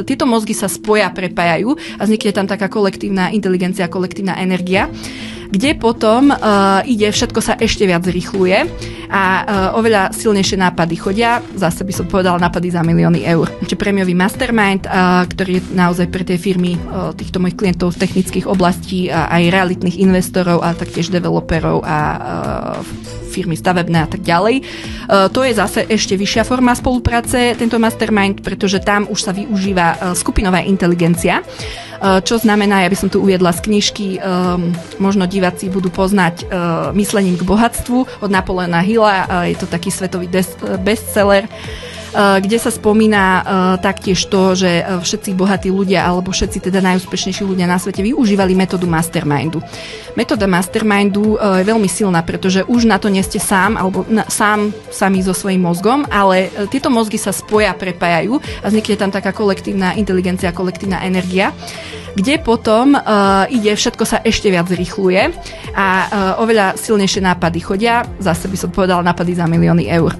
Tieto mozgy sa spoja, prepájajú a vznikne tam taká kolektívna inteligencia, kolektívna energia, kde potom ide, všetko sa ešte viac zrýchluje a oveľa silnejšie nápady chodia, zase by som povedala nápady za milióny eur. Čiže prémiový mastermind, ktorý je naozaj pre tie firmy, týchto mojich klientov z technických oblastí, aj realitných investorov a taktiež developerov a firmy stavebné a tak ďalej. To je zase ešte vyššia forma spolupráce, tento mastermind, pretože tam už sa využíva skupinová inteligencia, čo znamená, ja by som tu uviedla z knižky, možno diváci budú poznať Myslením k bohatstvu od Napoleona Hilla, je to taký svetový bestseller, kde sa spomína taktiež to, že všetci bohatí ľudia alebo všetci teda najúspešnejší ľudia na svete využívali metódu mastermindu. Metóda mastermindu je veľmi silná, pretože už na to nie ste sám alebo sami so svojím mozgom, ale tieto mozgy sa spoja, prepájajú a vznikne tam taká kolektívna inteligencia, kolektívna energia, kde potom ide, všetko sa ešte viac zrýchluje a oveľa silnejšie nápady chodia, zase by som povedala nápady za milióny eur.